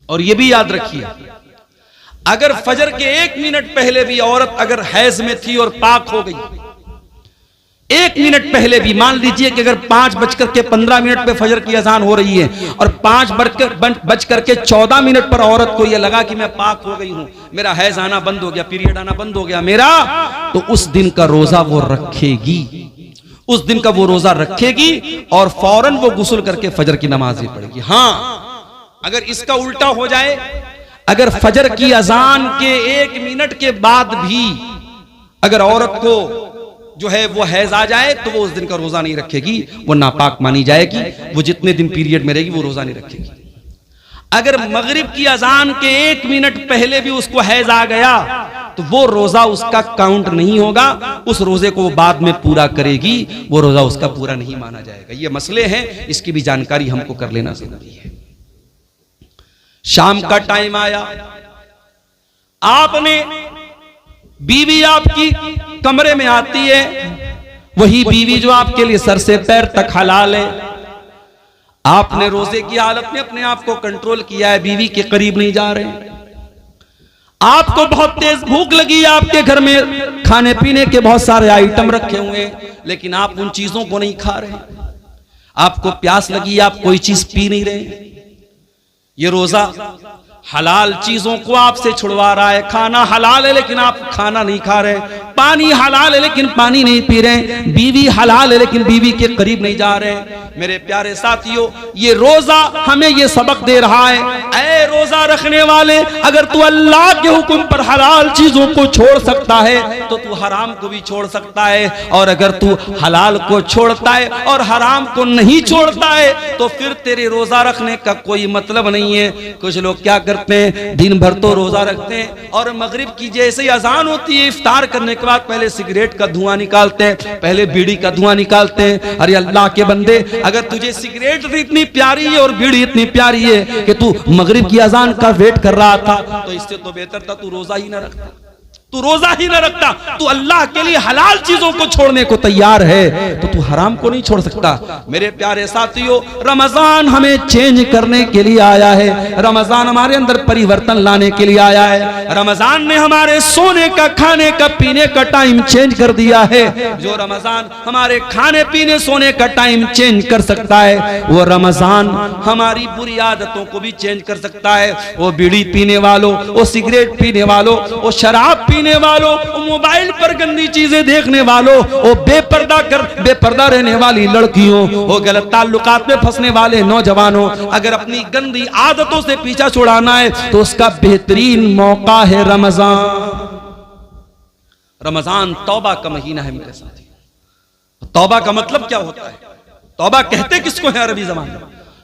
और ये भी याद रखिए, अगर फजर के 1 मिनट पहले भी औरत अगर हैज में थी और पाक हो गई, 1 मिनट पहले भी, मान लीजिए कि अगर 5:15 पे फजर की अजान हो रही है और 5:14 पर औरत को यह लगा कि मैं पाक हो गई हूं, मेरा हैज आना बंद हो गया, पीरियड आना बंद हो गया मेरा, तो उस दिन का रोजा वो रखेगी, उस दिन का वो रोजा रखेगी और फौरन वो गुस्ल करके फजर की नमाज भी पढ़ेगी। हां, अगर इसका उल्टा हो जाए, अगर फजर की अजान के 1 मिनट के बाद भी अगर औरत को जो है वो हैज आ जाए तो वो उस दिन का रोजा नहीं रखेगी, वो नापाक मानी जाएगी, वो जितने दिन पीरियड में रहेगी वो रोजा नहीं रखेगी। अगर मगरिब की अजान के 1 मिनट पहले भी उसको हैज आ गया तो वो रोजा उसका काउंट नहीं होगा, उस रोजे को वो बाद में पूरा करेगी, वो रोजा उसका पूरा नहीं माना जाएगा। ये मसले हैं, इसकी भी जानकारी हमको कर लेना जरूरी है। शाम का टाइम आया, आपने बीवी आपकी कमरे में आती है, वही बीवी जो आपके लिए सर से पैर तक हलाल है, आपने रोजे की हालत में अपने आप को कंट्रोल किया है, बीवी के करीब नहीं जा रहे, आपको बहुत तेज भूख लगी है, आपके घर में खाने पीने के बहुत सारे आइटम रखे हुए हैं लेकिन आप उन चीजों को नहीं खा रहे, आपको प्यास लगी, आप कोई चीज पी नहीं रहे, ये रोजा हलाल चीजों को आपसे छुड़वा रहा है। खाना हलाल है लेकिन आप खाना नहीं खा रहे, पानी हलाल है लेकिन पानी नहीं पी रहे, बीवी हलाल है लेकिन बीवी के करीब नहीं जा रहे। मेरे प्यारे साथियों, ये रोजा हमें ये सबक दे रहा है, ऐ रोजा रखने वाले, अगर तू अल्लाह के हुक्म पर हलाल चीजों को छोड़ सकता है तो तू हराम को भी छोड़ सकता है, और अगर तू हलाल को छोड़ता है और हराम को नहीं छोड़ता है तो फिर तेरे रोजा रखने का कोई मतलब नहीं है। कुछ लोग क्या करते हैं, दिन भर तो रोजा रखते हैं और मगरिब की जैसे ही अजान होती है, इफ्तार करने के बाद पहले सिगरेट का धुआं निकालते हैं, पहले बीड़ी का धुआं निकालते हैं। अरे अल्लाह के बंदे, अगर तुझे सिगरेट इतनी प्यारी है और बीड़ी इतनी प्यारी है कि तू मगरिब की अजान का वेट कर रहा था, तो इससे तो बेहतर था तू रोजा ही ना रखता, तू रोजा ही ना रखता। तू अल्लाह के लिए हलाल चीजों को छोड़ने को तैयार है तो तू हराम को नहीं छोड़ सकता। मेरे प्यारे साथियों, रमजान हमें चेंज करने के लिए आया है, रमजान हमारे अंदर परिवर्तन लाने के लिए आया है। रमजान ने हमारे सोने का, खाने का, पीने का टाइम चेंज कर दिया है। जो रमजान हमारे खाने पीने सोने का टाइम चेंज कर सकता है, वो रमजान हमारी बुरी आदतों को भी चेंज कर सकता है। वो बीड़ी पीने वालों, वो सिगरेट पीने वालों, वो शराब पीने वालों, मोबाइल पर गंदी चीजें देखने वालों, वो बेपर्दा रहने वाली लड़कियों, वो गलत ताल्लुकात में फंसने वाले नौजवानों, अगर अपनी गंदी आदतों से पीछा छुड़ाना है तो उसका बेहतरीन मौका है रमजान। रमजान तौबा का महीना है मेरे साथी। तौबा का मतलब क्या होता है? तौबा कहते किसको है अरबी ज़बान में?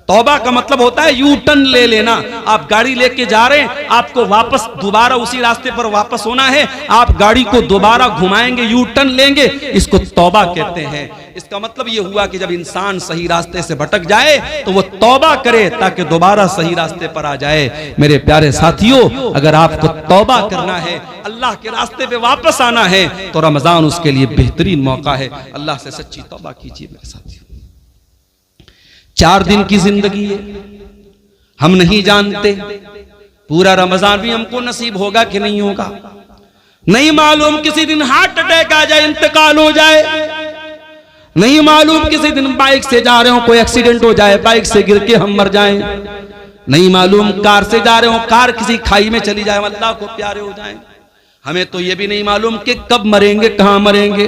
तौबा का मतलब होता है यू टर्न ले लेना। आप गाड़ी लेके जा रहे हैं, आपको वापस दोबारा उसी रास्ते पर वापस होना है, आप गाड़ी को दोबारा घुमाएंगे, यू टर्न लेंगे, इसको तौबा कहते हैं। इसका मतलब ये हुआ कि जब इंसान सही रास्ते से भटक जाए तो वो तौबा करे ताकि दोबारा सही रास्ते पर आ जाए। मेरे प्यारे साथियों, अगर आपको तौबा करना है, अल्लाह के रास्ते पे वापस आना है, तो रमजान उसके लिए बेहतरीन मौका है। अल्लाह से सच्ची तौबा कीजिए मेरे साथियों। 4 दिन की जिंदगी है, हम नहीं जानते पूरा रमजान भी हमको नसीब होगा कि नहीं होगा, नहीं मालूम, किसी दिन हार्ट अटैक आ जाए, इंतकाल हो जाए, नहीं मालूम किसी दिन बाइक से जा रहे हो कोई एक्सीडेंट हो जाए, बाइक से गिर के हम मर जाएं, नहीं मालूम कार से जा रहे हो कार किसी खाई में चली जाए, अल्लाह को प्यारे हो जाए। हमें तो ये भी नहीं मालूम कि कब मरेंगे, कहां मरेंगे।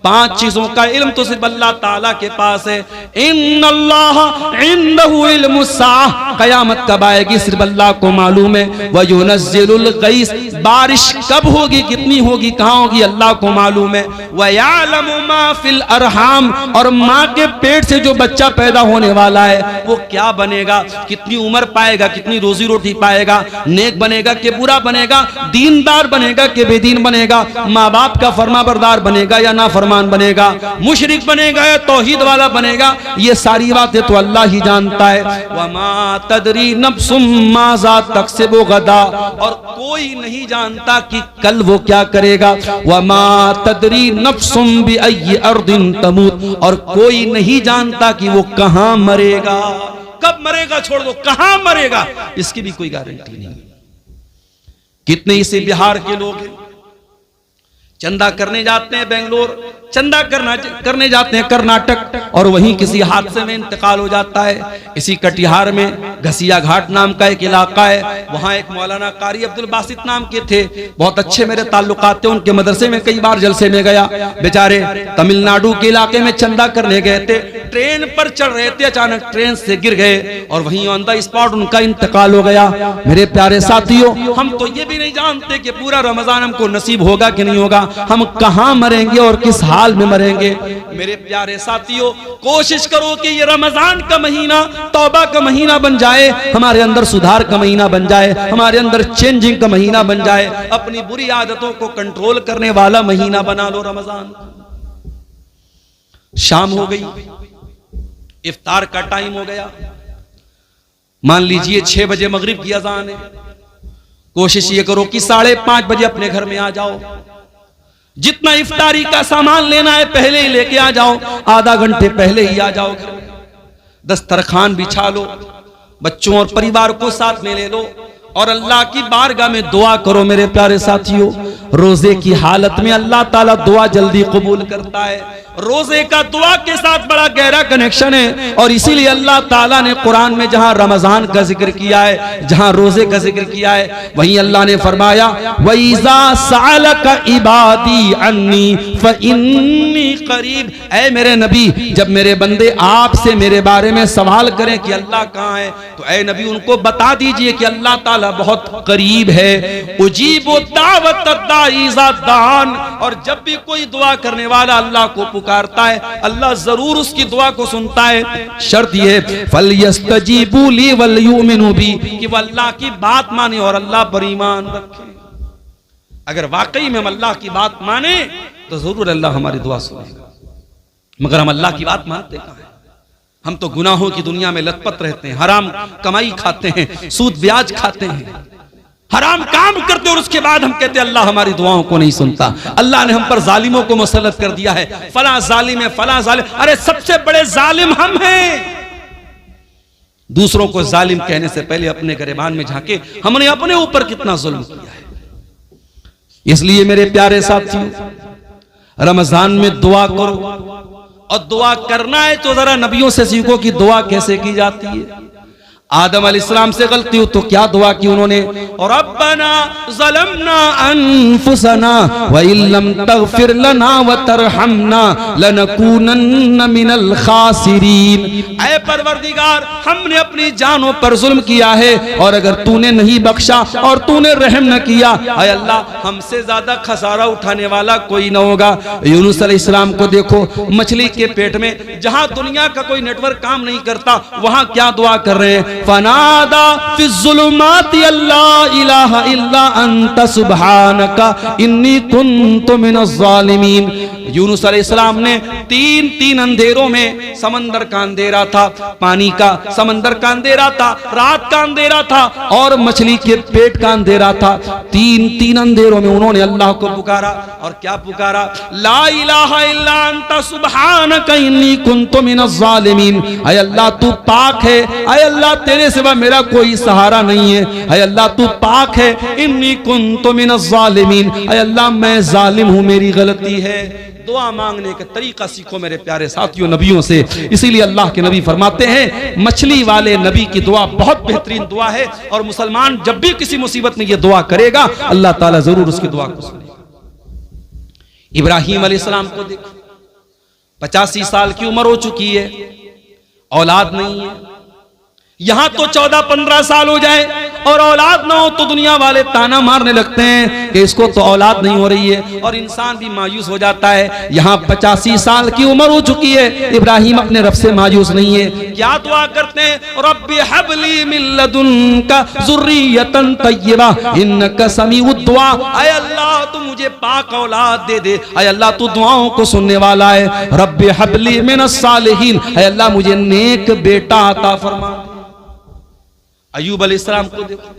5 चीजों का इल्म तो सिर्फ अल्लाह ताला के पास है। इन्नल्लाह इंदहु इल्मुस्साह, कयामत कब आएगी सिर्फ अल्लाह को मालूम है। व युनज़्ज़िलुल गैस, बारिश कब होगी, कितनी होगी, कहां होगी, अल्लाह को मालूम है। व यअलमु मा फिल अरहाम, और माँ के पेट से जो बच्चा पैदा होने वाला है वो क्या बनेगा, कितनी उम्र पाएगा, कितनी रोजी रोटी पाएगा, नेक बनेगा कि बुरा बनेगा, दीनदार बनेगा कि बेदीन बनेगा, माँ बाप का फरमाबरदार बनेगा या ना फरमान बनेगा, मुशरिक बनेगा या तौहीद वाला बनेगा, ये सारी बातें तो अल्लाह ही जानता है। वमा तदरी नफ्सुम माज़ा तक्सिबु गदा, और कोई नहीं जानता कि कल वो क्या करेगा। वमा तदरी नफ्सुम बिअय्यि अर्दिन तमूत, और कोई नहीं जानता कि वो कहां मरेगा। कब मरेगा छोड़ दो, कहां मरेगा इसकी भी कोई गारंटी नहीं। कितने इसी बिहार के लोग हैं, चंदा करने जाते हैं बेंगलोर, चंदा करने जाते हैं कर्नाटक, और वहीं किसी हादसे में इंतकाल हो जाता है। इसी कटिहार में घसिया घाट नाम का एक इलाका है, वहां एक मौलाना कारी अब्दुल बासित नाम के थे, बहुत अच्छे मेरे ताल्लुकात थे, उनके मदरसे में कई बार जलसे में गया। बेचारे तमिलनाडु के इलाके में चंदा करने गए थे, ट्रेन पर चढ़ रहे थे, अचानक ट्रेन से गिर गए और वहीं ऑन द स्पॉट उनका इंतकाल हो गया। मेरे प्यारे साथियों, हम तो ये भी नहीं जानते कि पूरा रमजान हमको नसीब होगा कि नहीं होगा, हम कहां मरेंगे और किस हाल में मरेंगे। मेरे प्यारे साथियों, कोशिश करो कि ये रमजान का महीना तौबा का महीना बन जाए, हमारे अंदर सुधार का महीना बन जाए, हमारे अंदर चेंजिंग का महीना बन जाए, अपनी बुरी आदतों को कंट्रोल करने वाला महीना बना लो रमजान। शाम हो गई, इफ्तार का टाइम हो गया, मान लीजिए 6 बजे मगरिब की अजान है। कोशिश ये करो कि 5:30 बजे अपने घर में आ जाओ, जितना इफ्तारी का सामान लेना है पहले ही लेके आ जाओ, आधा घंटे पहले ही आ जाओ घर में, दस्तरखान बिछा लो, बच्चों और परिवार को साथ में ले लो और अल्लाह की बारगाह में दुआ करो। मेरे प्यारे साथियों, रोजे की हालत में अल्लाह ताला दुआ जल्दी कबूल करता है। रोजे का दुआ के साथ बड़ा गहरा कनेक्शन है और इसीलिए अल्लाह ताला ने कुरान में जहां रमजान का जिक्र किया है, जहां रोजे का जिक्र किया है, वहीं अल्लाह ने फरमाया वइज़ा सअलका इबादी अन्नी फइन्नी करीब। ऐ मेरे नबी, जब मेरे बंदे आपसे मेरे बारे में सवाल करें कि अल्लाह कहां है, तो ऐ नबी उनको बता दीजिए कि अल्लाह ताला बहुत करीब है। उजीबु दावत दाई इज़ा दान, और जब भी कोई दुआ करने वाला अल्लाह को पुकारता है, अल्लाह जरूर उसकी दुआ को सुनता है। शर्त यह फलयस्तजीबू ली वलयुमिनू बी, कि वह अल्लाह की बात माने और अल्लाह पर ईमान रखे। अगर वाकई में हम अल्लाह की बात माने तो जरूर अल्लाह हमारी दुआ सुनेगा, मगर हम अल्लाह की बात मानते कहां हैं? हम तो गुनाहों की दुनिया में लथपथ रहते हैं, हराम कमाई खाते हैं, सूद ब्याज खाते हैं, हराम काम करते और उसके बाद हम कहते हैं अल्लाह हमारी दुआओं को नहीं सुनता। अल्लाह ने हम पर जालिमों को मुसल्लत कर दिया है, फला जालिम है, फला जालिम। अरे सबसे बड़े जालिम हम हैं। दूसरों को जालिम कहने से पहले अपने गिरबान में झांके, हमने अपने ऊपर कितना जुल्म किया है। इसलिए मेरे प्यारे साथियों, रमजान में दुआ करो, और दुआ करना है तो जरा नबियों से सीखो कि दुआ कैसे की जाती है। आदम अलैहिस्सलाम से गलती हो तो क्या दुआ की उन्होंने, और रब्बना ज़लमना अनफुसना व इल्लम तगफिर लना व तरहमना लनकूनन्न मिनल खासिरीन। ऐ परवरदिगार, हमने अपनी जानों पर जुल्म किया है और अगर तूने नहीं बख्शा और तूने रहम न किया, ऐ अल्लाह हमसे ज्यादा खसारा उठाने वाला कोई न होगा। यूनुस अलैहिस्सलाम को देखो, मछली के पेट में, जहां दुनिया का कोई नेटवर्क काम नहीं करता, वहां क्या दुआ कर रहे हैं, फनादा फिज़्ज़ुलुमाति अल्ला इलाहा इल्ला अंत सुब्हानका इन्नी कुन्तु मिनज़्ज़ालिमीन। यूनुस अलैहिस्सलाम ने तीन अंधेरों में, समंदर का अंधेरा था, पानी का, समंदर का अंधेरा था, रात का अंधेरा था और मछली के पेट का अंधेरा था, तीन अंधेरों में उन्होंने अल्लाह को पुकारा। और क्या पुकारा, ला इलाहा इल्ला अंत सुब्हानका इन्नी कुन्तु मिनज़्ज़ालिमीन। ऐ अल्लाह तू पाक है, ऐ अल्लाह तेरे सिवा मेरा कोई सहारा नहीं है, ऐ अल्लाह तू पाक है, इन्नी कुन्तु मिनज़्ज़ालिमीन। ऐ अल्लाह मैं जालिम हूं, मेरी गलती है। दुआ मांगने का तरीका सीखो मेरे प्यारे साथियों नबियों से। इसीलिए अल्लाह के नबी फरमाते हैं, मछली वाले नबी की दुआ बहुत बेहतरीन दुआ है और मुसलमान जब भी किसी मुसीबत में ये दुआ करेगा, अल्लाह ताला जरूर उसकी दुआ को सुनेगा। इब्राहिम अलैहिस्सलाम को देखो, 85 साल की उम्र हो चुकी है, औलाद नहीं है। यहां तो 14-15 साल हो जाए और औलाद ना हो तो दुनिया वाले ताना मारने लगते हैं कि इसको तो औलाद नहीं हो रही है, और इंसान भी मायूस हो जाता है। यहाँ 85 साल की उम्र हो चुकी है, इब्राहिम अपने रब से मायूस नहीं है। क्या दुआ करते हैं, रब्बी हबली मिन लदुनका ज़ुर्रियतन तय्यबा इन्नका समीउद दुआ। ऐ अल्लाह तू मुझे पाक औलाद दे दे, ऐ अल्लाह तू दुआओं को सुनने वाला है। रब्बी हबली मिनस सालिहीन, ऐ अल्लाह मुझे नेक बेटा अता फरमा। अय्यूब अलैहिस्सलाम को देखो,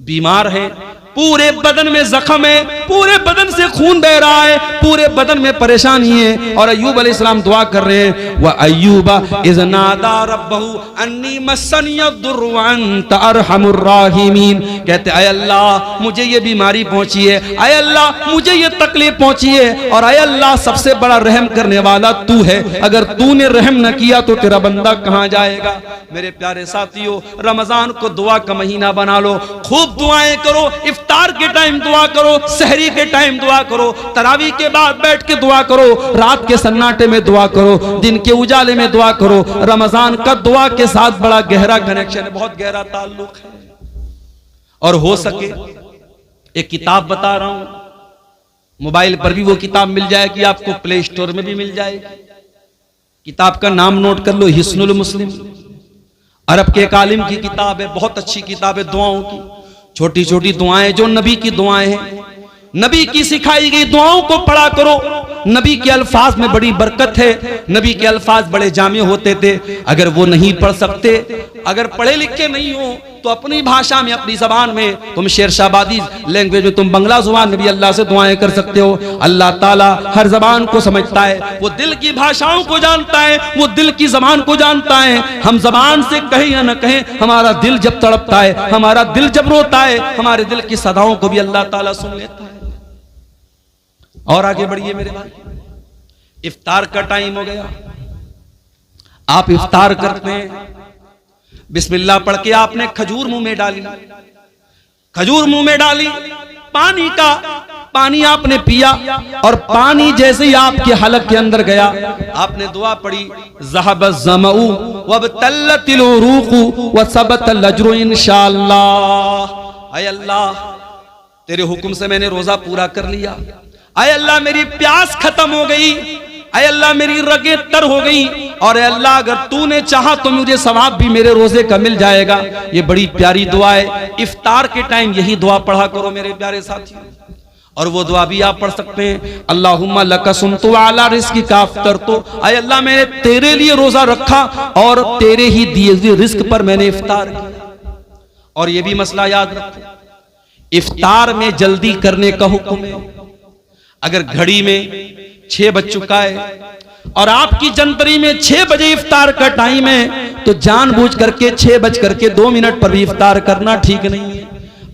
बीमार है, पूरे बदन में जख्म है, पूरे बदन से खून बह रहा है, पूरे बदन में परेशानी है। और अय्यूब अलैहिस्सलाम दुआ कर रहे हैं, व अय्यूबा इज़ नादा रब्बहू अन्नी मस्सनियद्दुर्रु व अंत अरहमुर राहिमीन। कहते अय अल्लाह मुझे ये बीमारी पहुंची है, अय अल्लाह मुझे ये तकलीफ पहुंची है, और अय अल्लाह सबसे बड़ा रहम करने वाला तू है, अगर तूने रहम न किया तो तेरा बंदा कहां जाएगा। मेरे प्यारे साथियों, रमजान को दुआ का महीना बना लो, खूब दुआएं करो, इफ्तार के टाइम दुआ करो, सहरी के टाइम दुआ करो, तरावी के बाद बैठ के दुआ करो, रात के सन्नाटे में दुआ करो, दिन के उजाले में दुआ करो। रमजान का दुआ के साथ बड़ा गहरा कनेक्शन है, बहुत गहरा ताल्लुक है। और हो सके एक किताब बता रहा हूं, मोबाइल पर भी वो किताब मिल जाएगी आपको, प्ले स्टोर में भी मिल जाएगी। किताब का नाम नोट कर लो, हिस्नुल मुस्लिम, अरब के एक आलिम की किताब है, बहुत अच्छी किताब है दुआओं की। छोटी छोटी दुआएं जो नबी की दुआएं हैं, नबी की सिखाई गई दुआओं को पढ़ा करो। नबी के अल्फाज में बड़ी बरकत है, नबी के अल्फाज बड़े जामे होते थे। अगर वो नहीं पढ़ सकते, अगर पढ़े लिखे नहीं हो, तो अपनी भाषा में, अपनी जबान में, तुम शेरशाबादी लैंग्वेज में, तुम बंगला जुबान में भी अल्लाह से दुआएं कर सकते हो। अल्लाह ताला हर जबान को समझता है, वो दिल की भाषाओं को जानता है, वो दिल की जबान को जानता है। हम जबान से कहें या न कहें, हमारा दिल जब तड़पता है, हमारा दिल जब रोता है, हमारे दिल की सदाओं को भी अल्लाह ताला सुन लेता है। और आगे बढ़िए मेरे भाई, इफ्तार का टाइम हो गया। आप इफ्तार करते हैं, बिस्मिल्लाह पढ़ के आपने खजूर मुंह में डाली, खजूर मुंह में डाली, पानी आपने पिया, और पानी जैसे ही आपके हलक के अंदर गया, आपने दुआ पढ़ी, ज़हबज़ ज़मऊ वबतल्लतिल उरूक़ु वसबतल अज्रु इंशाअल्लाह। ऐ अल्लाह तेरे हुक्म से मैंने रोजा पूरा कर लिया, ऐ अल्लाह मेरी प्यास खत्म हो गई, ऐ अल्लाह मेरी रगें तर हो गई, और ऐ अल्लाह अगर तूने चाहा तो मुझे सवाब भी मेरे रोजे का मिल जाएगा। ये बड़ी प्यारी दुआ है, इफ्तार के टाइम यही दुआ पढ़ा करो मेरे प्यारे साथियों। और वो दुआ भी आप पढ़ सकते हैं, अल्लाहुम्मा लका सुमतु अला रिज़्क़िका अफ़्तरतु, ऐ अल्लाह मैंने तेरे लिए रोजा रखा और तेरे ही दिए हुए रिस्क पर मैंने इफ्तार किया। और ये भी मसला याद रखो, इफ्तार में जल्दी करने का हुक्म है। अगर घड़ी में 6 बज चुका है और आपकी जंतरी में 6 बजे इफ्तार का टाइम है, तो जानबूझ करके 6:02 पर भी इफ्तार करना ठीक नहीं है।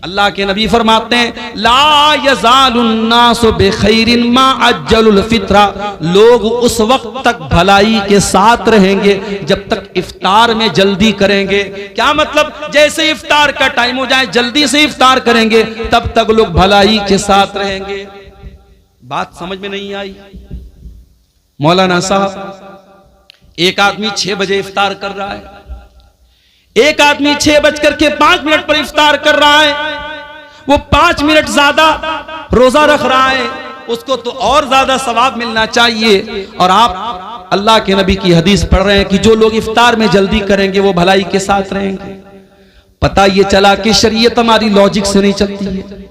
अल्लाह के नबी फरमाते हैं, ला यज़ालुन्नासु बिखैरिन मा अज्जलुल फित्रा, लोग उस वक्त तक भलाई के साथ रहेंगे जब तक इफ्तार में जल्दी करेंगे। क्या मतलब? जैसे इफ्तार का टाइम हो जाए जल्दी से इफ्तार करेंगे, तब तक लोग भलाई के साथ रहेंगे। बात समझ में नहीं आई? मौलाना साहब, एक आदमी 6 बजे इफ्तार कर रहा है, एक आदमी 6:05 पर इफ्तार कर रहा है, वो 5 मिनट ज्यादा रोजा रख रहा है, उसको तो और ज्यादा सवाब मिलना चाहिए। और आप अल्लाह के नबी की हदीस पढ़ रहे हैं कि जो लोग इफ्तार में जल्दी करेंगे वो भलाई के साथ रहेंगे। पता ये चला कि शरीयत हमारी लॉजिक से नहीं चलती है,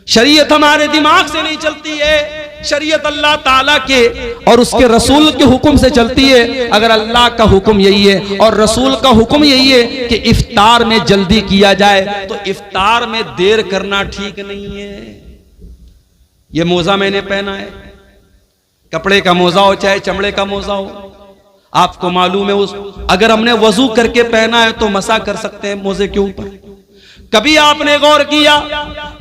शरीयत हमारे दिमाग से नहीं चलती है, शरीयत अल्लाह ताला के और उसके रसूल के हुक्म से चलती है। अगर अल्लाह का हुक्म यही है और रसूल का हुक्म यही है कि इफ्तार में जल्दी किया जाए, तो इफ्तार में देर करना ठीक नहीं है। ये मोजा मैंने पहना है, कपड़े का मोजा हो चाहे चमड़े का मोजा हो, आपको मालूम है अगर हमने वजू करके पहना है तो मसा कर सकते हैं मोजे के ऊपर। कभी आपने गौर किया,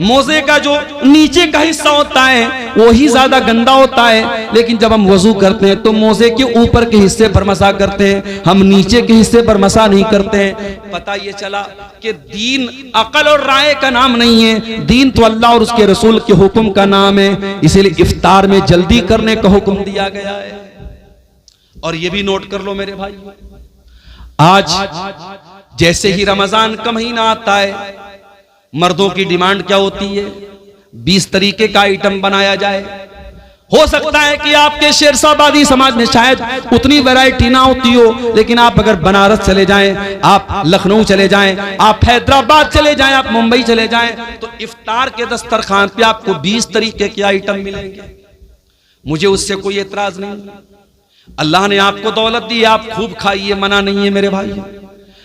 मोजे का जो नीचे का हिस्सा होता है वो ही ज्यादा गंदा होता है, लेकिन जब हम वजू करते हैं तो मोजे के ऊपर के हिस्से पर मसा करते हैं, हम नीचे के हिस्से पर मसा नहीं करते हैं। पता ये चला कि दीन अकल और राय का नाम नहीं है, दीन तो अल्लाह और उसके रसूल के हुक्म का नाम है। इसीलिए इफ्तार में जल्दी करने का हुक्म दिया गया है। और ये भी नोट कर लो मेरे भाई, आज जैसे ही रमजान का महीना आता है, मर्दों की डिमांड क्या होती है? 20 तरीके का आइटम बनाया जाए। हो सकता है कि आपके शेरशाबादी समाज में शायद उतनी वैरायटी ना होती हो, लेकिन आप अगर बनारस चले जाएं, आप लखनऊ चले जाएं, आप हैदराबाद चले जाएं, आप मुंबई चले जाएं, तो इफ्तार के दस्तरखान पे आपको 20 तरीके के आइटम मिलेंगे। मुझे उससे कोई एतराज नहीं। अल्लाह ने आपको दौलत दी, आप खूब खाइए, मना नहीं है मेरे भाई,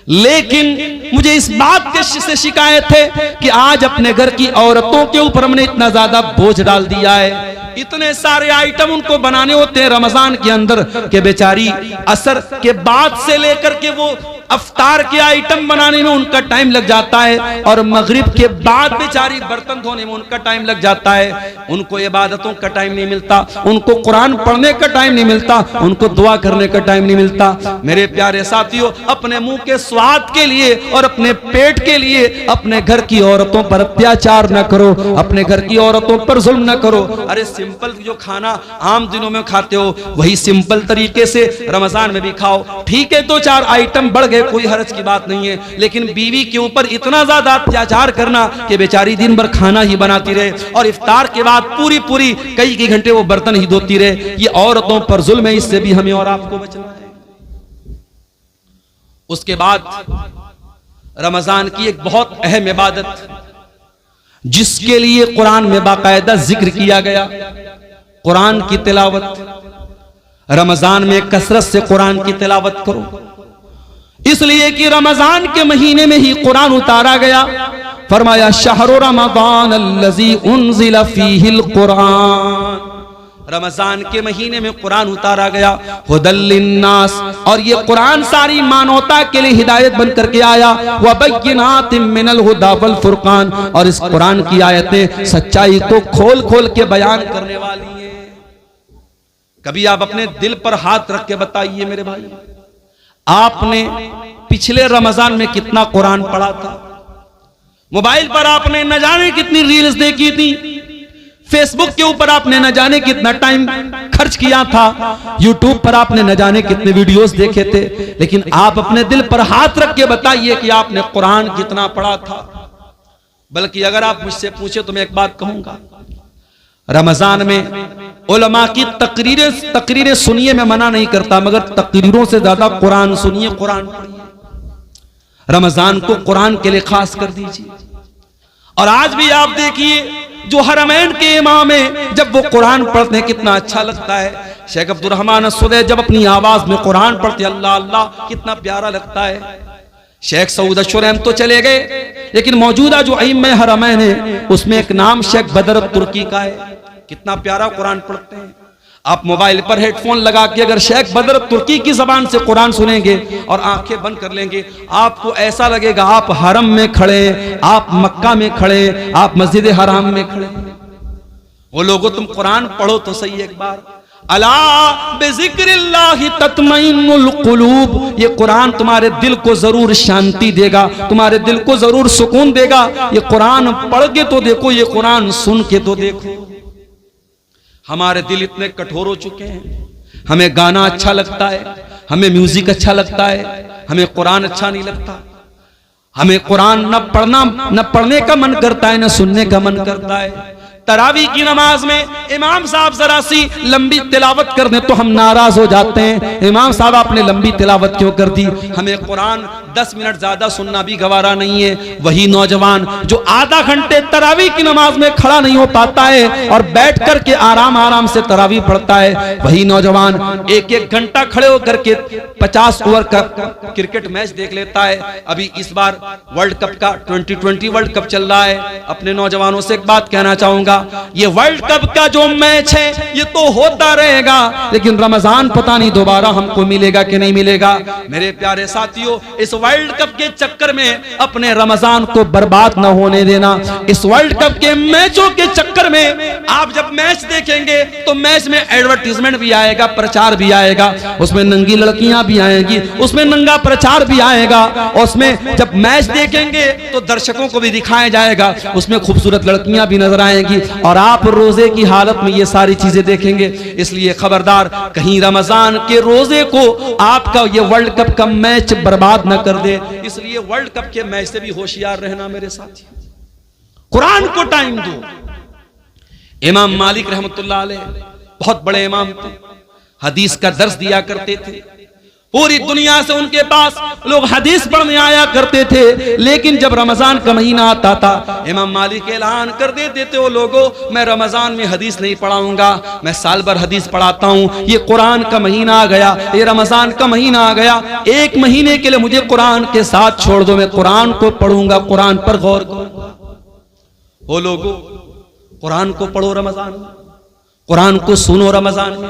लेकिन मुझे इस बात से शिकायत है कि आज अपने घर की औरतों के ऊपर हमने इतना ज्यादा बोझ डाल दिया है। इतने सारे आइटम उनको बनाने होते हैं रमजान के अंदर कि बेचारी असर के बाद से लेकर के वो अफ्तार के आइटम बनाने में उनका टाइम लग जाता है, और मगरिब के बाद बेचारी बर्तन धोने में उनका टाइम लग जाता है। उनको इबादतों का टाइम नहीं मिलता, उनको कुरान पढ़ने का टाइम नहीं मिलता, उनको दुआ करने का टाइम नहीं मिलता। मेरे प्यारे साथियों, अपने मुंह के स्वाद के लिए और अपने पेट के लिए अपने घर की औरतों पर अत्याचार न करो, अपने घर की औरतों पर जुल्म न करो। अरे सिंपल जो खाना आम दिनों में खाते हो वही सिंपल तरीके से रमजान में भी खाओ। ठीक है, 2-4 आइटम बढ़ गए, कोई हर्ज की बात नहीं है, लेकिन बीवी के ऊपर इतना ज्यादा अत्याचार करना कि बेचारी दिन भर खाना ही बनाती रहे और इफ्तार के बाद पूरी कई घंटे वो बर्तन ही धोती रहे, ये औरतों पर जुल्म है। इससे भी हमें और आपको बचना है। उसके बाद रमजान की एक बहुत अहम इबादत जिसके लिए कुरान में बाकायदा जिक्र किया गया, कुरान की तिलावत। रमजान में कसरत से कुरान की तिलावत करो, इसलिए कि रमजान के महीने में ही कुरान उतारा गया। फरमाया शहरु रमजान अल्लज़ी उन्ज़िला फ़ीहिल कुरान, रमजान के महीने में कुरान उतारा गया। हुदल लिन्नास, और ये कुरान सारी मानवता के लिए हिदायत बन करके आया। व बय्यिनातिम मिनल हुदा वल फुरकान, और इस कुरान की आयतें सच्चाई को खोल खोल के बयान करने वाली है। कभी आप अपने दिल पर हाथ रख के बताइए मेरे भाई, आपने पिछले रमजान में कितना कुरान पढ़ा था? मोबाइल पर आपने न जाने कितनी रील्स देखी थी, फेसबुक के ऊपर आपने न जाने कितना टाइम खर्च किया था, यूट्यूब पर आपने न जाने कितने वीडियोस देखे थे, लेकिन आप अपने दिल पर हाथ रख के बताइए कि आपने कुरान कितना पढ़ा था। बल्कि अगर आप मुझसे पूछे तो मैं एक बात कहूंगा, रमजान में उलमा की तकरीरें सुनिए, मैं मना नहीं करता, मगर तकरीरों से ज्यादा कुरान सुनिए, कुरान पढ़िए। रमजान को कुरान के लिए खास कर दीजिए। और आज भी आप देखिए जो हरमैन के इमाम है, जब वो कुरान पढ़ते हैं कितना अच्छा लगता है। शेख अब्दुल रहमान अस्सुदैस जब अपनी आवाज में कुरान पढ़ते अल्लाह अल्लाह, कितना प्यारा लगता है। शेख सऊद अशरम तो चले गए, लेकिन मौजूदा जो अइम्मा हरमैन है उसमें एक नाम शेख बदर तुर्की का है, कितना प्यारा कुरान पढ़ते हैं। आप मोबाइल पर हेडफोन लगा के अगर शेख बदर तुर्की की जबान से कुरान सुनेंगे और आंखें बंद कर लेंगे, आपको ऐसा लगेगा आप हरम में खड़े, आप मक्का में खड़े, आप मस्जिद हराम में खड़े। वो लोगों तुम कुरान पढ़ो तो सही एक बार। अला बिज़िक्रिल्लाहि तत्मइन्नुल कुलूब, ये कुरान तुम्हारे दिल को जरूर शांति देगा, तुम्हारे दिल को जरूर सुकून देगा। ये कुरान पढ़ के तो देखो, ये कुरान सुन के तो देखो। हमारे दिल इतने कठोर हो चुके हैं, हमें गाना अच्छा लगता है, हमें म्यूजिक अच्छा लगता है, हमें कुरान अच्छा नहीं लगता। हमें कुरान न पढ़ने का मन करता है, न सुनने का मन करता है। तरावी की नमाज में इमाम साहब जरा सी लंबी तिलावत कर दें तो हम नाराज हो जाते हैं, इमाम साहब आपने लंबी तिलावत क्यों कर दी। हमें कुरान 10 मिनट ज्यादा सुनना भी गवारा नहीं है। वही नौजवान जो आधा घंटे तरावी की नमाज में खड़ा नहीं हो पाता है और बैठ करके आराम आराम से तरावी पढ़ता है, वही नौजवान 1-1 घंटा खड़े होकर के 50 ओवर का क्रिकेट मैच देख लेता है। अभी इस बार वर्ल्ड कप का 2020 वर्ल्ड कप चल रहा है। अपने नौजवानों से एक बात कहना चाहूंगा, ये वर्ल्ड कप का जो मैच है ये तो होता रहेगा, लेकिन रमजान पता नहीं दोबारा हमको मिलेगा कि नहीं मिलेगा। मेरे प्यारे साथियों, इस वर्ल्ड कप के चक्कर में अपने रमजान को बर्बाद न होने देना। इस वर्ल्ड कप के मैचों के चक्कर में आप जब मैच देखेंगे तो मैच में एडवर्टीजमेंट भी आएगा, प्रचार भी आएगा, उसमें नंगी लड़कियां भी आएंगी, उसमें नंगा प्रचार भी आएगा। उसमें जब मैच देखेंगे तो दर्शकों को भी दिखाया जाएगा, उसमें खूबसूरत लड़कियां भी नजर आएंगी, और आप रोजे की हालत में ये सारी चीजें देखेंगे। इसलिए खबरदार, कहीं रमजान के रोजे को आपका ये वर्ल्ड कप का मैच बर्बाद न कर दे। इसलिए वर्ल्ड कप के मैच से भी होशियार रहना मेरे साथी। कुरान को टाइम दो। इमाम मालिक रहमतुल्लाह अलैह बहुत बड़े इमाम थे, हदीस का दर्स दिया करते थे। पूरी दुनिया से उनके पास लोग हदीस पढ़ने आया करते थे, लेकिन जब रमजान का महीना आता था इमाम मालिक ऐलान कर देते थे, वो लोगों मैं रमजान में हदीस नहीं पढ़ाऊंगा, मैं साल भर हदीस पढ़ाता हूं। ये कुरान का महीना आ गया, ये रमजान का महीना आ गया, एक महीने के लिए मुझे कुरान के साथ छोड़ दो, मैं कुरान को पढ़ूंगा, कुरान पर गौर करूंगा। वो लोगों कुरान को पढ़ो रमजान में, कुरान को सुनो रमजान में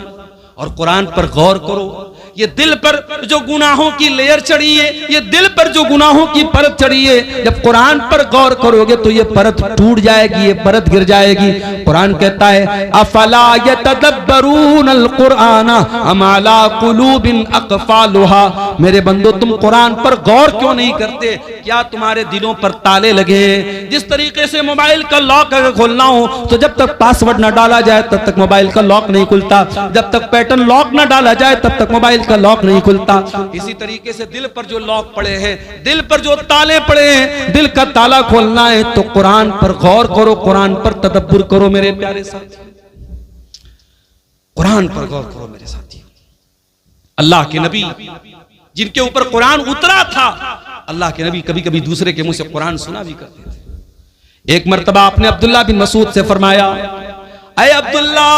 और कुरान पर गौर करो। ये दिल पर जो गुनाहों की लेयर चढ़ी है, ये दिल पर जो गुनाहों की परत चढ़ी है, जब कुरान पर गौर करोगे तो ये परत टूट जाएगी, ये परत गिर जाएगी। कुरान कहता है अफला यतदब्बरूनल कुरान अम अला कुलूबिन अक़फ़ालुहा, मेरे बंदो तुम कुरान पर गौर क्यों नहीं करते, क्या तुम्हारे दिलों पर ताले लगे हैं? जिस तरीके से मोबाइल का लॉक अगर खोलना हो तो जब तक पासवर्ड न डाला जाए तब तक मोबाइल का लॉक नहीं खुलता, जब तक पैटर्न लॉक न डाला जाए तब तक मोबाइल का लॉक नहीं खुलता। इसी तरीके से दिल पर जो लॉक पड़े हैं, दिल पर जो ताले पड़े हैं, दिल का ताला खोलना है तो कुरान पर गौर करो, कुरान पर तदब्बुर करो मेरे प्यारे साथी, कुरान पर गौर करो मेरे साथी। अल्लाह के नबी जिनके ऊपर कुरान उतरा था, अल्लाह के नबी कभी कभी दूसरे के मुंह से कुरान सुना भी करते थे। एक मर्तबा आपने अब्दुल्ला बिन मसूद से फरमाया, अय अब्दुल्ला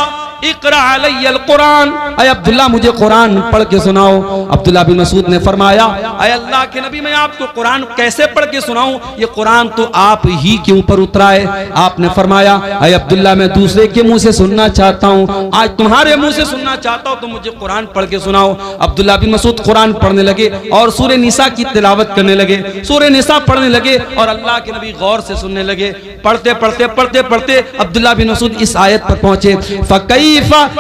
इक़रा अलैयल कुरान, अय अब्दुल्ला मुझे कुरान पढ़ के सुनाओ। अब्दुल्ला बिन मसूद ने फरमाया, अय अल्लाह के नबी मैं आपको कुरान कैसे पढ़ के सुनाऊं, ये कुरान तो आप ही के ऊपर उतरा है। आपने फरमाया, अय अब्दुल्ला मैं दूसरे के मुंह से सुनना चाहता हूं, आज तुम्हारे मुंह से सुनना चाहता हूं, तो मुझे कुरान पढ़ के सुनाओ। अब्दुल्ला बिन मसूद कुरान पढ़ने लगे और सूरह निसा की तिलावत करने लगे, सूरह निसा पढ़ने लगे और अल्लाह के नबी गौर से सुनने लगे। पढ़ते पढ़ते पढ़ते पढ़ते अब्दुल्ला बिन मसूद इस आयत पर पहुंचे, फकैफा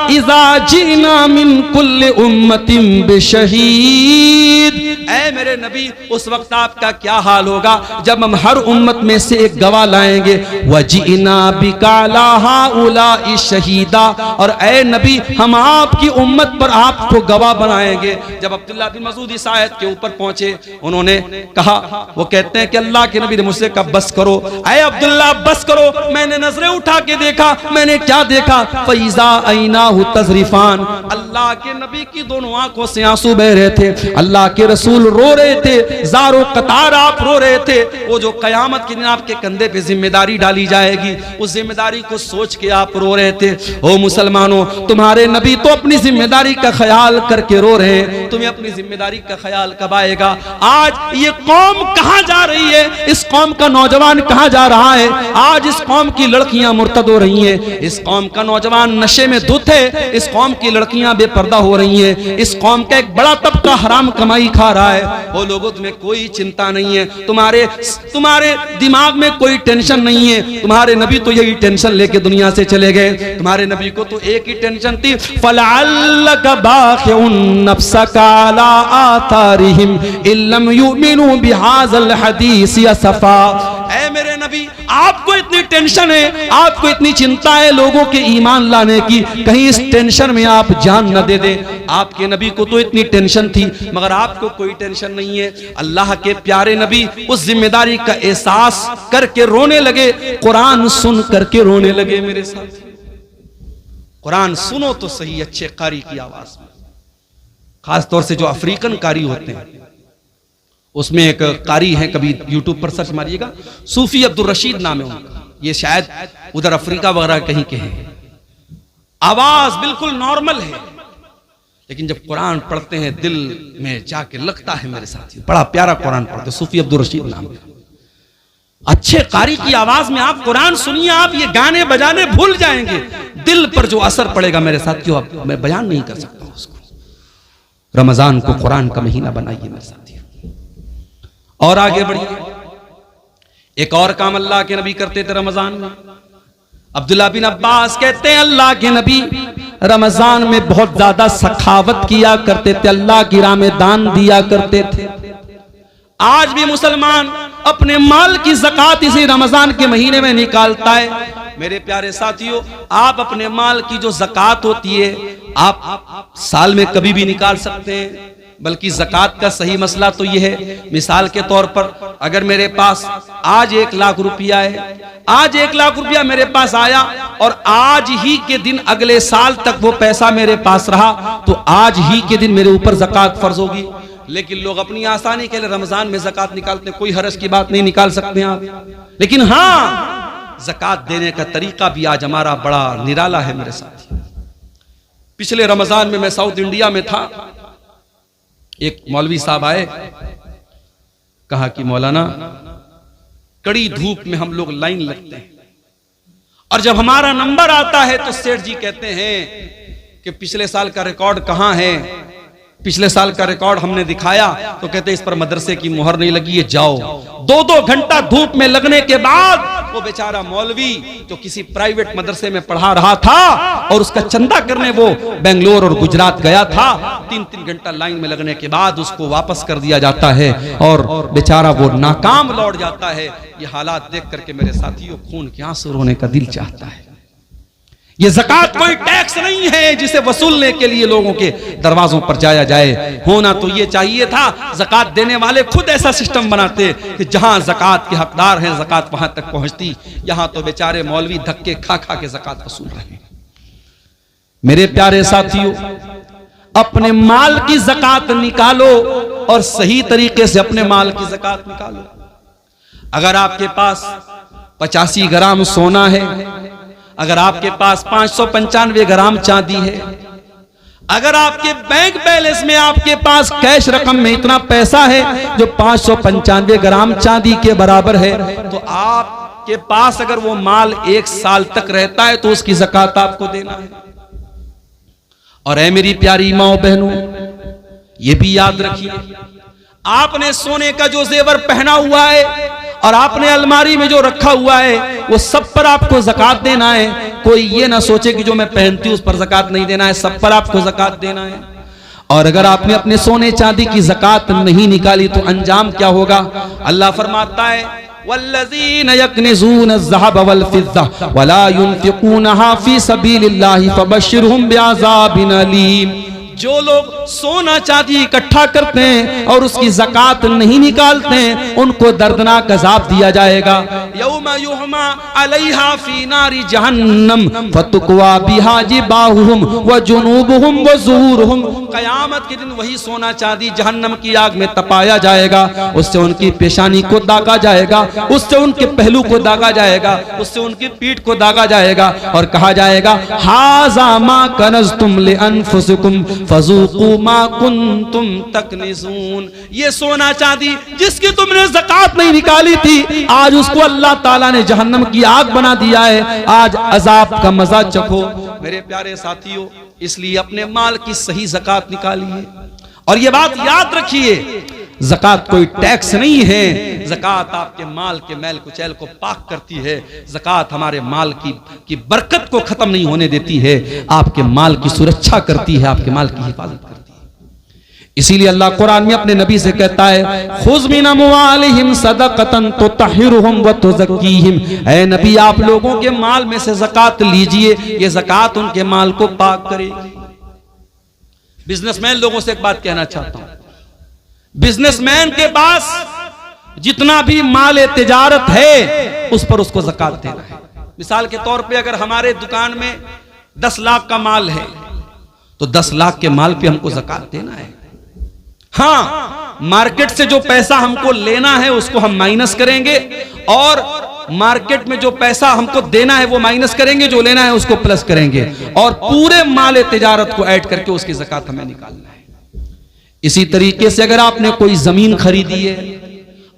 इज़ा जीना मिन कुल्li उम्मतिन बिशहीद, ऐ मेरे नबी उस वक्त आपका क्या हाल होगा जब हम हर उम्मत में से एक गवाह लाएंगे, वजीना बिका अला हाउलाई शहीदा, और ऐ नबी हम आपकी उम्मत पर आपको गवाह बनाएंगे। जब अब्दुल्ला बिन मसूद इस आयत के ऊपर पहुंचे, उन्होंने कहा, वो कहते हैं कि अल्लाह के नबी ने मुझसे कहा बस करो, ऐ अब्दुल्ला बस करो। मैंने नजरें उठा के देखा, मैंने क्या देखा, फैजा ऐनाहु तज़रिफान, अल्लाह के नबी की दोनों आंखों से आंसू बह रहे थे, अल्लाह के रसूल रो रहे थे, ज़ारो कतार आप रो रहे थे। वो जो कयामत के दिन आपके कंधे पे जिम्मेदारी डाली जाएगी, उस जिम्मेदारी को सोच के आप रो रहे थे। ओ मुसलमानों, तुम्हारे नबी तो अपनी जिम्मेदारी का ख्याल करके रो रहे हैं, तुम्हें अपनी जिम्मेदारी का ख्याल कब आएगा? आज ये कौम कहां जा रही है, इस कौम का नौजवान कहां जा रहा है? आज इस कौम की लड़कियां मुर्तद हो रही हैं, इस कौम का नौजवान नशे में धुत है, इस कौम की लड़कियां बेपर्दा हो रही हैं, इस कौम का एक बड़ा तबका हराम कमाई खा रहा है। वो लोगों तुम्हें कोई चिंता नहीं है, तुम्हारे दिमाग में कोई टेंशन नहीं है। तुम्हारे नबी तो यही टेंशन लेके दुनिया से चले गए। तुम्हारे नबी को तो एक ही टेंशन थी, फलअल्लका बाखिउन नफ्सका अला आतारिहिम इल्लम युमिनु बिहाज़ल हदीस असफा। ऐ मेरे नबी आपको इतनी टेंशन है, आपको इतनी चिंता है लोगों के ईमान लाने की, कहीं इस टेंशन में आप जान न दे दे। आपके नबी को तो इतनी टेंशन थी, मगर आपको कोई टेंशन नहीं है। अल्लाह के प्यारे नबी उस जिम्मेदारी का एहसास करके रोने लगे, कुरान सुन करके रोने लगे। मेरे साथ कुरान सुनो तो सही अच्छे कारी की आवाज में, खास तौर से जो अफ्रीकन कारी होते हैं। उसमें एक कारी है, कभी यूट्यूब पर सर्च मारिएगा, सूफी अब्दुल रशीद नाम है उनका, ये शायद उधर अफ्रीका वगैरह कहीं के हैं। आवाज बिल्कुल नॉर्मल है, लेकिन जब कुरान पढ़ते हैं दिल में जाके लगता है मेरे साथी, बड़ा प्यारा कुरान पढ़ते। सूफी अब्दुल रशीद नाम है, अच्छे कारी की आवाज में आप कुरान सुनिए, आप ये गाने बजाने भूल जाएंगे। दिल पर जो असर पड़ेगा मेरे साथियों, अब मैं बयान नहीं कर सकता उसको। रमजान को कुरान का महीना बनाइए मेरे साथियों, और आगे बढ़िए। एक और काम अल्लाह के नबी करते थे रमजान में। अब्दुल्ला बिन अब्बास कहते हैं अल्लाह के नबी रमजान में बहुत ज्यादा सखावत किया करते थे, अल्लाह की राह में दान दिया करते थे। आज भी मुसलमान अपने माल की ज़कात इसी रमजान के महीने में निकालता है। मेरे प्यारे साथियों, आप अपने माल की जो ज़कात होती है आप साल में कभी भी निकाल सकते हैं, बल्कि ज़कात का सही मसला तो यह है, मिसाल के तौर पर अगर मेरे पास आज 1 लाख रुपया है, आज 1 लाख रुपया मेरे पास आया और आज ही के दिन अगले साल तक वो पैसा मेरे पास रहा, तो आज ही के दिन मेरे ऊपर ज़कात फर्ज होगी। लेकिन लोग अपनी आसानी के लिए रमजान में ज़कात निकालते हैं, कोई हरज की बात नहीं, निकाल सकते हैं आप। लेकिन हाँ, ज़कात देने का तरीका भी आज हमारा बड़ा निराला है मेरे साथी। पिछले रमजान में मैं साउथ इंडिया में था, एक मौलवी साहब आए, कहा कि मौलाना कड़ी धूप में हम लोग लाइन लगते हैं और जब हमारा नंबर आता है तो सेठ जी कहते हैं कि पिछले साल का रिकॉर्ड कहां है, पिछले साल का रिकॉर्ड हमने दिखाया तो कहते इस पर मदरसे की मुहर नहीं लगी है, जाओ। 2-2 घंटा धूप में लगने के बाद वो बेचारा मौलवी जो किसी प्राइवेट मदरसे में पढ़ा रहा था और उसका चंदा करने वो बेंगलोर और गुजरात गया था, 3-3 घंटा लाइन में लगने के बाद उसको वापस कर दिया जाता है और बेचारा वो नाकाम लौट जाता है। ये हालात देख करके मेरे साथियों खून के आंसू रोने का दिल चाहता है। ये ज़कात कोई टैक्स नहीं है जिसे वसूलने के लिए लोगों के दरवाजों पर जाया जाए। होना तो ये चाहिए था, ज़कात देने वाले खुद ऐसा सिस्टम बनाते कि जहां ज़कात के हकदार हैं ज़कात वहां तक पहुंचती। यहां तो बेचारे मौलवी धक्के खा खा के ज़कात वसूल रहे हैं। मेरे प्यारे साथियों, अपने माल की ज़कात निकालो और सही तरीके से अपने माल की ज़कात निकालो। अगर आपके पास 85 ग्राम सोना है, अगर आपके पास 595 ग्राम चांदी है, अगर आपके बैंक बैलेंस में आपके पास कैश रकम में इतना पैसा है जो 595 ग्राम चांदी के बराबर है, तो आपके पास अगर वो माल 1 साल तक रहता है तो उसकी ज़कात आपको देना है। और ऐ मेरी प्यारी माओ बहनों, ये भी याद रखिए, आपने सोने का जो जेवर पहना हुआ है और आपने अलमारी में जो रखा हुआ है वो सब पर आपको ज़कात देना है। कोई ये ना सोचे कि जो मैं पहनती हूं उस पर ज़कात नहीं देना है, सब पर आपको ज़कात देना है। और अगर आपने अपने सोने चांदी की ज़कात नहीं निकाली तो अंजाम क्या होगा? अल्लाह फरमाता है, वल्लज़ीन यक्निज़ून अज़्ज़हब वल फ़िज़्ज़ा वला युनफ़िक़ूनहा फ़ी सबीलिल्लाहि फ़बश्शिरहुम बिअज़ाबिन अलीम। जो लोग सोना चांदी इकट्ठा करते हैं और उसकी ज़कात नहीं निकालते हैं, उनको दर्दनाक अज़ाब दिया जाएगा। यौमा युहमा अलैहा फी नारी जहन्नम फतुक्वा बिहा जिबाहुहुम व जुनूबुहुम व ज़ुहूरुहुम। क़यामत के दिन वही सोना चांदी जहन्नम की आग में तपाया जाएगा, उससे उनकी पेशानी को दागा जाएगा, उससे उनके पहलू को दागा जाएगा, उससे उनकी पीठ को दागा जाएगा और कहा जाएगा, हाज़ा मा कनज़्तुम लिअन्फुसिकुम फज़ूक़ू मा कुन्तुम तकनिज़ून। ये सोना चांदी जिसकी तुमने ज़कात नहीं निकाली थी, आज उसको अल्लाह ताला ने जहन्नम की आग बना दिया है, आज अजाब का मजा चखो। मेरे प्यारे साथियों, इसलिए अपने माल की सही ज़कात निकालिए और ये बात याद रखिए, ज़कात कोई टैक्स नहीं है। ज़कात आपके माल के मैल कुचैल को पाक करती है। ज़कात हमारे माल की बरकत को खत्म नहीं होने देती है, आपके माल की सुरक्षा करती है, आपके माल की हिफाजत करती है। इसीलिए अल्लाह कुरान में अपने नबी से कहता है, खुज़ मिन अम्वालिहिम सदक़तन तुतहिरुहुम व तुज़क्कीहिम। ऐ नबी, आप लोगों के माल में से ज़कात लीजिए, ये ज़कात उनके माल को पाक करेगी। बिजनेसमैन लोगों से एक बात कहना चाहता हूं, बिजनेसमैन के पास जितना भी माल तिजारत है उस पर उसको ज़कात देना है। मिसाल के तौर पे अगर हमारे दुकान में 10 लाख का माल है तो 10 लाख के माल पे हमको ज़कात देना है। हाँ, मार्केट से जो पैसा हमको लेना है उसको हम माइनस करेंगे और मार्केट में जो पैसा हमको देना है वो माइनस करेंगे, जो लेना है उसको प्लस करेंगे और पूरे माल तिजारत को ऐड करके उसकी ज़कात हमें निकालना है। इसी तरीके से अगर आपने कोई जमीन खरीदी है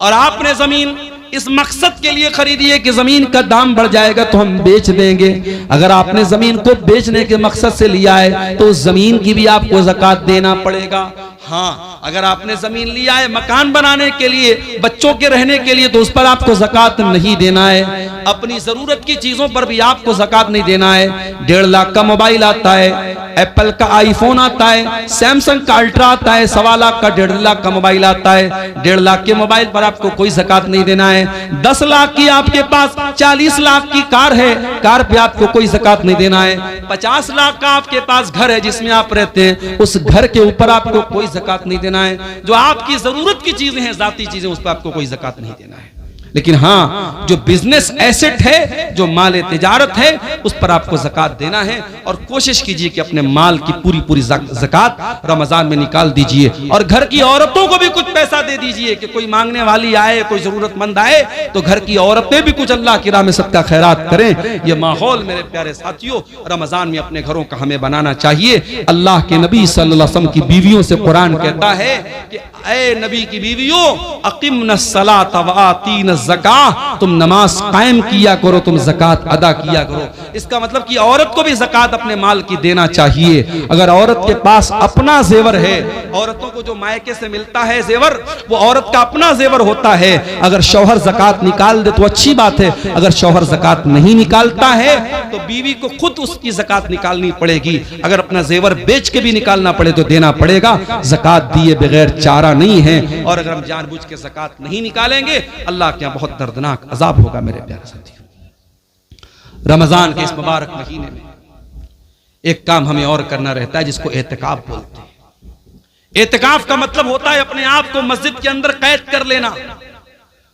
और आपने जमीन इस मकसद के लिए खरीदी है कि जमीन का दाम बढ़ जाएगा तो हम बेच देंगे, अगर आपने जमीन को बेचने के मकसद से लिया है तो उस जमीन की भी आपको ज़कात देना पड़ेगा। हाँ, अगर आपने जमीन लिया है मकान बनाने के लिए, बच्चों के रहने के लिए, तो उस पर आपको ज़कात नहीं देना है। अपनी जरूरत की चीजों पर भी आपको ज़कात नहीं देना है। 1.5 लाख का मोबाइल आता है, एप्पल का आईफोन आता है, सैमसंग का अल्ट्रा आता है, 1.25 लाख का 1.5 लाख का मोबाइल आता है। 1.5 लाख के मोबाइल पर आपको कोई ज़कात नहीं देना है। 10 लाख की आपके पास 40 लाख की कार है, कार पे आपको कोई ज़कात नहीं देना है। 50 लाख का आपके पास घर है जिसमें आप रहते हैं, उस घर के ऊपर आपको कोई ज़कात नहीं देना है। जो आपकी जरूरत की चीजें हैं, जाती चीजें, उस पर आपको कोई ज़कात नहीं देना है। लेकिन हाँ, जो बिजनेस एसेट है, जो माल तिजारत है, उस पर आपको ज़कात देना है। और कोशिश कीजिए कि अपने माल की पूरी पूरी ज़कात रमजान में निकाल दीजिए। और घर की औरतों को भी कुछ पैसा दे दीजिए कि कोई मांगने वाली आए, कोई जरूरतमंद आए तो घर की औरतें भी कुछ अल्लाह की राह में सबका खैरात करें। ये माहौल मेरे प्यारे साथियों रमजान में अपने घरों का हमें बनाना चाहिए। अल्लाह के नबी सल्लल्लाहु अलैहि वसल्लम की बीवियों से कुरान कहता है कि ऐ नबी की बीवियों, अक़िमनस सलात व आतीनस ज़कात, तुम नमाज कायम किया करो, तुम ज़कात अदा किया करो। इसका मतलब कि औरत को भी ज़कात अपने माल की देना चाहिए। अगर औरत के पास अपना जेवर है, औरतों को जो मायके से मिलता है जेवर, वो औरत का अपना जेवर होता है। अगर शौहर ज़कात निकाल दे तो अच्छी बात है, अगर शौहर ज़कात नहीं निकालता है तो बीवी को खुद उसकी ज़कात निकालनी पड़ेगी। अगर अपना जेवर बेच के भी निकालना पड़े तो देना पड़ेगा। ज़कात दिए बगैर चारा नहीं है। और अगर हम जानबूझ के ज़कात नहीं निकालेंगे, अल्लाह के यहाँ बहुत दर्दनाक अजाब होगा। मेरे प्यारे साथियों, रमजान के इस मुबारक महीने में एक काम हमें और करना रहता है जिसको एतिकाफ बोलते हैं। एतिकाफ का मतलब होता है अपने आप को मस्जिद के अंदर कैद कर लेना।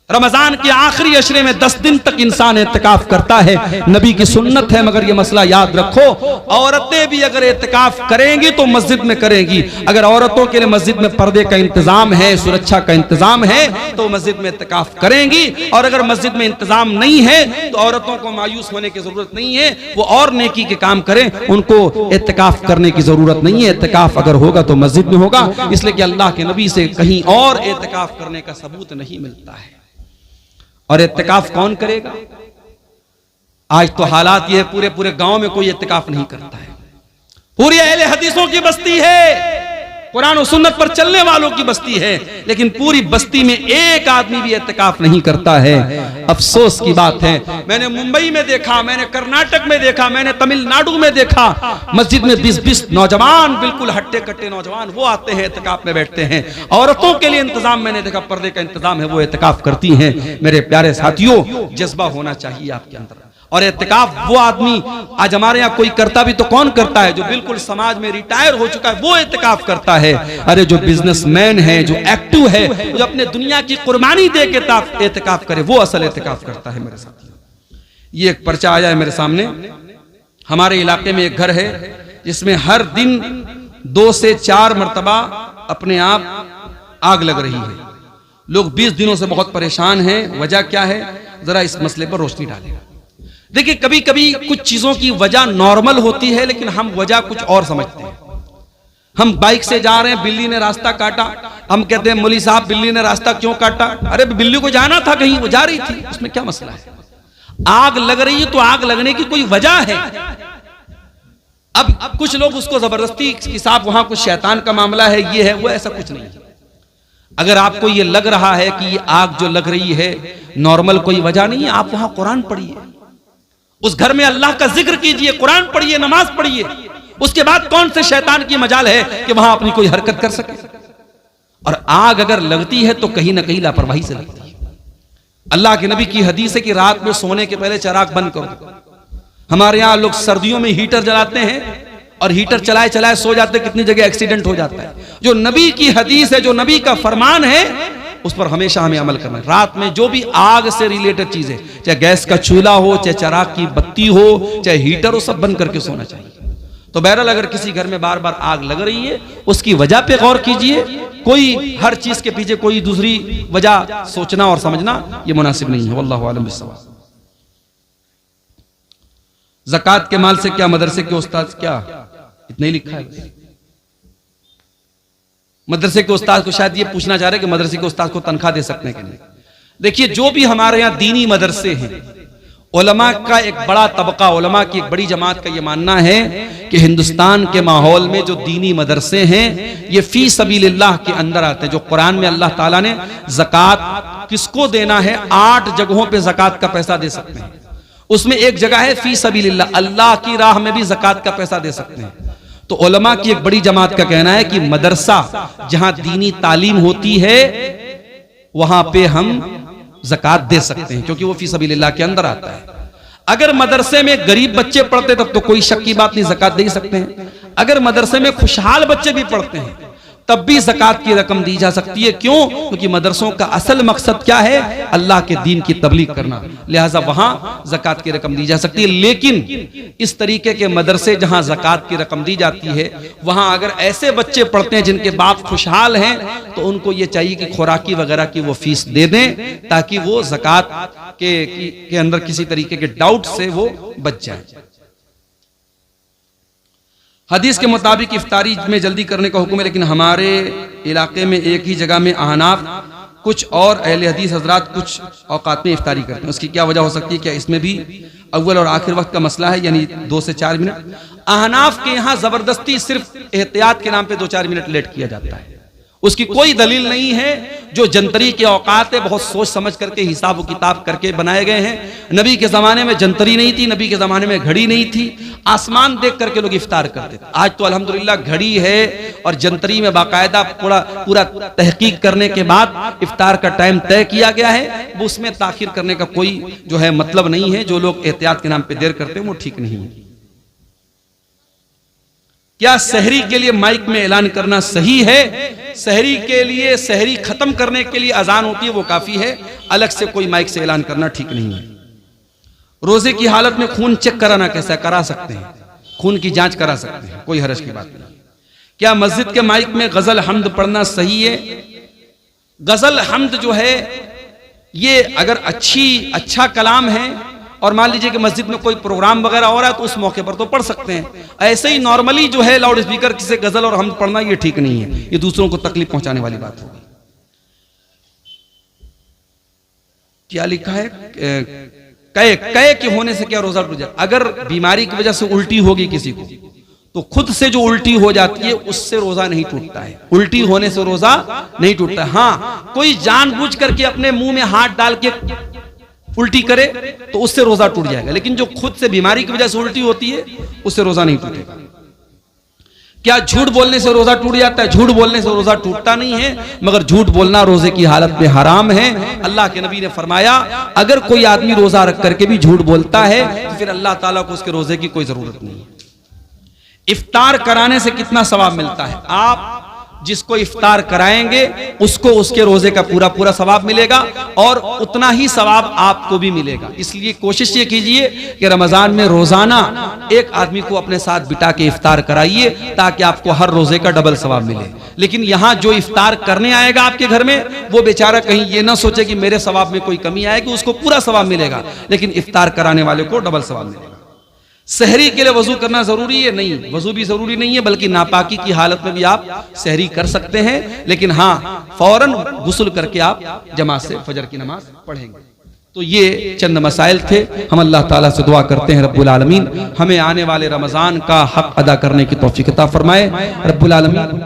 रमजान के आखिरी अशरे में 10 दिन तक इंसान एतिकाफ करता है। नबी की सुन्नत है, मगर ये मसला याद रखो, औरतें भी अगर एतिकाफ करेंगी तो मस्जिद में करेंगी। अगर औरतों के लिए मस्जिद में पर्दे का इंतजाम है, सुरक्षा का इंतजाम है, तो मस्जिद में एतिकाफ करेंगी। और अगर मस्जिद में इंतजाम नहीं है तो औरतों को मायूस होने की जरूरत नहीं है, वो और नेकी के काम करें, उनको एतिकाफ करने की जरूरत नहीं है। एतिकाफ अगर होगा तो मस्जिद में होगा, इसलिए कि अल्लाह के नबी से कहीं और एतिकाफ करने का सबूत नहीं मिलता है। और इत्तिकाफ कौन करेगा? आज तो हालात ये पूरे पूरे गांव में कोई इत्तिकाफ नहीं करता है। पूरी अहले हदीसों की बस्ती है, कुरान और सुन्नत पर चलने वालों की बस्ती है, लेकिन पूरी बस्ती में एक आदमी भी इत्तिकाफ नहीं करता है। अफसोस की बात है। मैंने मुंबई में देखा, मैंने कर्नाटक में देखा, मैंने तमिलनाडु में देखा, मस्जिद में 20-20 नौजवान, बिल्कुल हट्टे कट्टे नौजवान, वो आते हैं इत्तिकाफ में बैठते हैं। औरतों के लिए इंतजाम मैंने देखा, पर्दे का इंतजाम है, वो इत्तिकाफ करती हैं। मेरे प्यारे साथियों, जज्बा होना चाहिए आपके अंदर। और इत्तिकाफ वो आदमी, आज हमारे यहाँ कोई करता भी तो कौन करता है? जो बिल्कुल समाज में रिटायर हो चुका है वो इत्तिकाफ करता है। अरे जो बिजनेसमैन है, जो एक्टिव है, जो अपने दुनिया की कुर्बानी दे के इत्तिकाफ करे, वो असल इत्तिकाफ करता है। मेरे साथ ये एक पर्चा आया है मेरे सामने। हमारे इलाके में एक घर है जिसमें हर दिन 2 से 4 मरतबा अपने आप आग लग रही है। लोग 20 दिनों से बहुत परेशान हैं। वजह क्या है? जरा इस मसले पर रोशनी डालेगा। देखिए, कभी कभी कुछ चीजों की वजह नॉर्मल होती है, लेकिन हम वजह कुछ और समझते हैं। हम बाइक से जा रहे हैं, बिल्ली ने रास्ता काटा, हम कहते हैं मौलवी साहब बिल्ली ने रास्ता क्यों काटा? अरे बिल्ली को जाना था कहीं, वो जा रही थी, उसमें क्या मसला है? आग लग रही है तो आग लगने की कोई वजह है। अब कुछ लोग उसको जबरदस्ती कि साहब वहां कुछ शैतान का मामला है, ये है वो, ऐसा कुछ नहीं है। अगर आपको ये लग रहा है कि ये आग जो लग रही है नॉर्मल कोई वजह नहीं है, आप वहां कुरान पढ़िए, उस घर में अल्लाह का जिक्र कीजिए, कुरान पढ़िए, नमाज पढ़िए। उसके बाद कौन से शैतान की मजाल है कि वहां अपनी कोई हरकत कर सके? और आग अगर लगती है तो कहीं ना कहीं लापरवाही से लगती है। अल्लाह के नबी की हदीस है कि रात में सोने के पहले चिराग बंद करो। हमारे यहां लोग सर्दियों में हीटर जलाते हैं और हीटर चलाए चलाए सो जाते हैं, कितनी जगह एक्सीडेंट हो जाता है। जो नबी की हदीस है, जो नबी का फरमान है, उस पर हमेशा हमें अमल करना है। रात में जो भी आग से रिलेटेड चीजें, चाहे गैस का चूल्हा हो, चाहे चिराग की बत्ती हो, चाहे हीटर हो, सब बंद करके सोना चाहिए। तो बहरहाल अगर किसी घर में बार बार आग लग रही है, उसकी वजह पे गौर कीजिए। कोई हर चीज के पीछे कोई दूसरी वजह सोचना और समझना ये मुनासिब नहीं है। वल्लाहु आलम बिस्सवाब। ज़कात के माल से क्या मदरसे के उस्ताद, क्या इतना ही लिखा है? मदरसे के उस्ताद को शायद ये पूछना चाह रहे कि मदरसे के उस्ताद को तनख्वाह दे सकते हैं कि नहीं। देखिए, जो भी हमारे यहाँ दीनी मदरसे हैं, उलमा का एक बड़ा तबका, उलमा की एक बड़ी जमात का ये मानना है कि हिंदुस्तान के माहौल में जो दीनी मदरसे हैं ये फी सबीलिल्लाह के अंदर आते हैं। जो कुरान में अल्लाह ताला ने ज़कात किसको देना है, 8 जगहों पे ज़कात का पैसा दे सकते हैं। उसमें एक जगह है फी सबीलिल्लाह, अल्लाह की राह में भी ज़कात का पैसा दे सकते हैं। तो उलमा की एक बड़ी जमात का कहना है कि मदरसा जहां दीनी तालीम होती है वहां पे हम ज़कात दे सकते हैं, क्योंकि वो फी सबीलिल्लाह के अंदर आता है। अगर मदरसे में गरीब बच्चे पढ़ते तब तो कोई शक की बात नहीं, ज़कात दे सकते हैं। अगर मदरसे में खुशहाल बच्चे भी पढ़ते हैं तब भी ज़कात की रकम दी जा सकती है। क्यों? क्योंकि मदरसों का असल मकसद क्या है? अल्लाह के दीन की तबलीग करना, लिहाजा वहां ज़कात की रकम दी जा सकती है। लेकिन इस तरीके के मदरसे जहां ज़कात की रकम दी जाती है वहां अगर ऐसे बच्चे पढ़ते हैं जिनके बाप खुशहाल हैं तो उनको ये चाहिए कि खुराकी वगैरह की वो फीस दे दें ताकि वो ज़कात के अंदर किसी तरीके के डाउट से वो बच जाए। हदीस के मुताबिक इफ्तारी में जल्दी करने का हुक्म है, लेकिन हमारे इलाके में एक ही जगह में अहनाफ कुछ और अहले हदीस हजरात कुछ औकात में इफ्तारी करते हैं। उसकी क्या वजह हो सकती है? क्या इसमें भी अव्वल और आखिर वक्त का मसला है, यानी 2 से 4 मिनट? अहनाफ के यहाँ जबरदस्ती सिर्फ एहतियात के नाम पे 2-4 मिनट लेट किया जाता है, उसकी कोई दलील नहीं है। जो जंतरी के औकात है बहुत सोच समझ करके हिसाब व किताब करके बनाए गए हैं। नबी के जमाने में जंतरी नहीं थी, नबी के जमाने में घड़ी नहीं थी, आसमान देख करके लोग इफ्तार करते थे। आज तो अल्हम्दुलिल्लाह घड़ी है और जंतरी में बाकायदा पूरा तहकीक करने के बाद इफ्तार का टाइम तय किया गया है। वो उसमें ताखिर करने का कोई जो है मतलब नहीं है। जो लोग एहतियात के नाम पे देर करते हैं वो ठीक नहीं है। क्या सहरी के लिए माइक में ऐलान करना सही है? सहरी के लिए, सहरी खत्म करने के लिए अजान होती है, वो काफी है, अलग से कोई माइक से ऐलान करना ठीक नहीं है। रोजे की हालत में खून चेक कराना कैसा? करा सकते हैं, खून की जांच करा सकते हैं, कोई हरज की बात नहीं। क्या मस्जिद के माइक में गजल हमद पढ़ना सही है? गजल हमद जो है ये अगर अच्छा कलाम है और मान लीजिए कि मस्जिद में कोई प्रोग्राम वगैरह हो रहा है तो उस मौके पर तो पढ़ सकते हैं। ऐसे ही नॉर्मली जो है लाउड स्पीकर से गजल और हमद पढ़ना ये ठीक नहीं है, ये दूसरों को तकलीफ पहुंचाने वाली बात होगी। क्या लिखा है? कय के होने से क्या रोजा टूट जाए? अगर बीमारी की वजह से उल्टी होगी किसी को तो खुद से जो उल्टी हो जाती है उससे रोजा नहीं टूटता है, उल्टी होने से रोजा नहीं टूटता है। हाँ, कोई जानबूझ करके अपने मुंह में हाथ डाल के उल्टी करे तो उससे रोजा टूट जाएगा, लेकिन जो खुद से बीमारी की वजह से उल्टी होती है उससे रोजा नहीं टूटेगा। क्या झूठ बोलने से रोजा टूट जाता है? झूठ बोलने से रोजा टूटता नहीं है, मगर झूठ बोलना रोजे की हालत में हराम है। अल्लाह के नबी ने फरमाया अगर कोई आदमी रोजा रख करके भी झूठ बोलता है तो फिर अल्लाह ताला को उसके रोजे की कोई जरूरत नहीं है। इफ्तार कराने से कितना सवाब मिलता है? आप जिसको इफ्तार कराएंगे उसको उसके रोजे का पूरा सवाब मिलेगा और उतना ही सवाब आपको भी मिलेगा। इसलिए कोशिश ये कीजिए कि रमजान में रोजाना एक आदमी को अपने साथ बिठा के इफ्तार कराइए ताकि आपको हर रोजे का डबल सवाब मिले। लेकिन यहाँ जो इफ्तार करने आएगा आपके घर में वो बेचारा कहीं ये ना सोचे कि मेरे सवाब में कोई कमी आएगी, उसको पूरा सवाब मिलेगा, लेकिन इफ्तार कराने वाले को डबल सवाब मिलेगा। सहरी के लिए वजू करना जरूरी है? नहीं, वजू भी जरूरी नहीं है, बल्कि नापाकी की हालत में भी आप सहरी कर सकते हैं, लेकिन हाँ फौरन गुस्ल करके आप जमात से फजर की नमाज पढ़ेंगे। तो ये चंद मसाइल थे। हम अल्लाह ताला से दुआ करते हैं रब्बुल आलमीन हमें आने वाले रमजान का हक अदा करने की तौफीक अता फरमाए। रब्बुल आलमीन